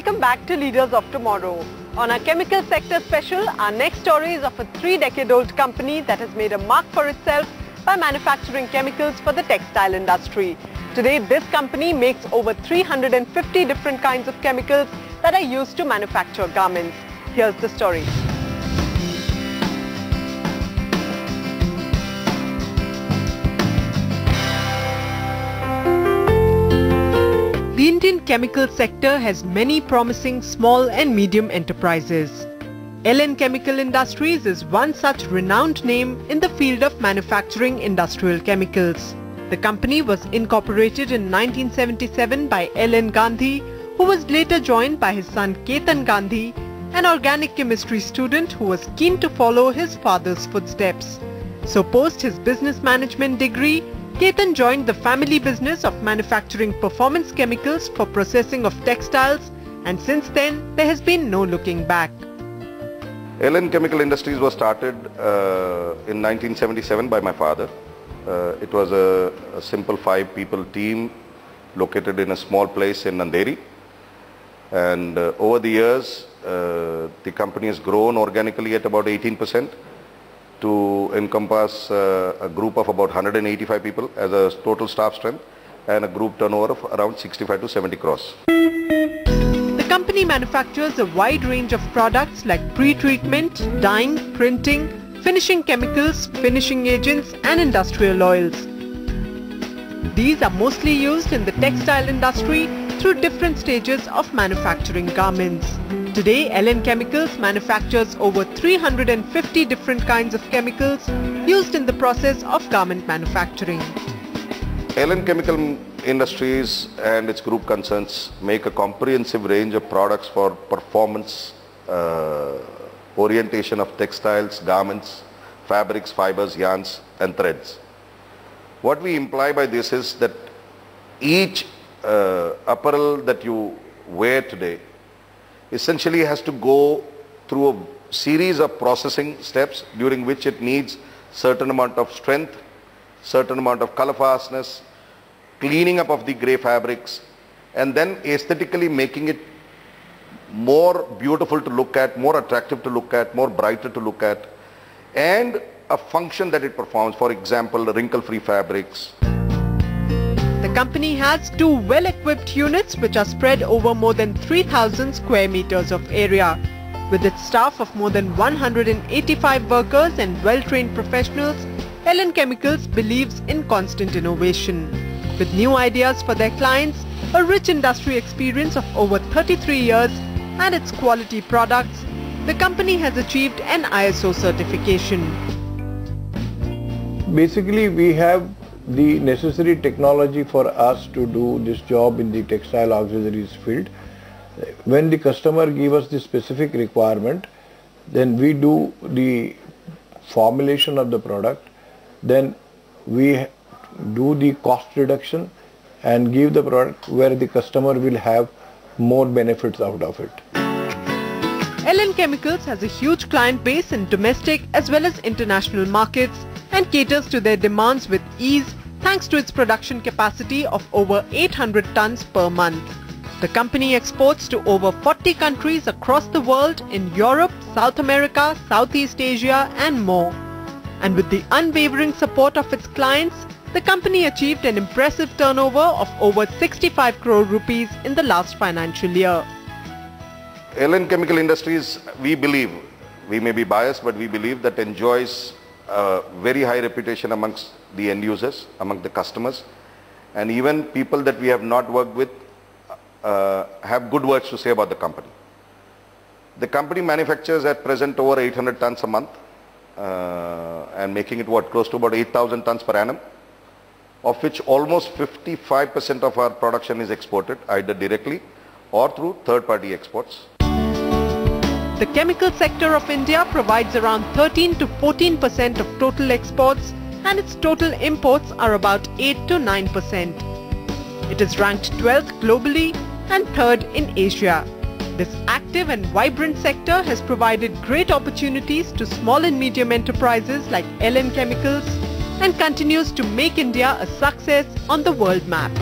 Welcome back to Leaders of Tomorrow. On our chemical sector special, our next story is of a 3-decade-old company that has made a mark for itself by manufacturing chemicals for the textile industry. Today, this company makes over 350 different kinds of chemicals that are used to manufacture garments. Here's the story. The Indian chemical sector has many promising small and medium enterprises. LN Chemical Industries is one such renowned name in the field of manufacturing industrial chemicals. The company was incorporated in 1977 by LN Gandhi, who was later joined by his son Ketan Gandhi, an organic chemistry student who was keen to follow his father's footsteps. So post his business management degree, Ketan joined the family business of manufacturing performance chemicals for processing of textiles, and since then there has been no looking back. LN Chemical Industries was started in 1977 by my father. It was a simple 5-people team located in a small place in Nanderi. And over the years, the company has grown organically at about 18%. to encompass a group of about 185 people as a total staff strength and a group turnover of around 65 to 70 crores. The company manufactures a wide range of products like pre-treatment, dyeing, printing, finishing chemicals, finishing agents and industrial oils. These are mostly used in the textile industry through different stages of manufacturing garments. Today, LN Chemicals manufactures over 350 different kinds of chemicals used in the process of garment manufacturing. LN Chemical Industries and its group concerns make a comprehensive range of products for performance orientation of textiles, garments, fabrics, fibers, yarns and threads. What we imply by this is that each apparel that you wear today essentially has to go through a series of processing steps during which it needs certain amount of strength, certain amount of color fastness, cleaning up of the grey fabrics, and then aesthetically making it more beautiful to look at, more attractive to look at, more brighter to look at, and a function that it performs, for example, wrinkle-free fabrics. The company has 2 well-equipped units which are spread over more than 3,000 square meters of area. With its staff of more than 185 workers and well-trained professionals, LN Chemicals believes in constant innovation. With new ideas for their clients, a rich industry experience of over 33 years and its quality products, the company has achieved an ISO certification. Basically, we have the necessary technology for us to do this job in the textile auxiliaries field. When the customer gives us the specific requirement, then we do the formulation of the product, then we do the cost reduction and give the product where the customer will have more benefits out of it. LN Chemicals has a huge client base in domestic as well as international markets and caters to their demands with ease thanks to its production capacity of over 800 tons per month. The company exports to over 40 countries across the world in Europe, South America, Southeast Asia and more. And with the unwavering support of its clients, the company achieved an impressive turnover of over 65 crore rupees in the last financial year. LN Chemical Industries, we believe, we may be biased, but we believe that enjoys a very high reputation amongst the end users, among the customers, and even people that we have not worked with have good words to say about the company. The company manufactures at present over 800 tons a month and making it close to about 8,000 tons per annum, of which almost 55% of our production is exported either directly or through third-party exports. The chemical sector of India provides around 13 to 14% of total exports and its total imports are about 8 to 9%. It is ranked 12th globally and 3rd in Asia. This active and vibrant sector has provided great opportunities to small and medium enterprises like LN Chemicals and continues to make India a success on the world map.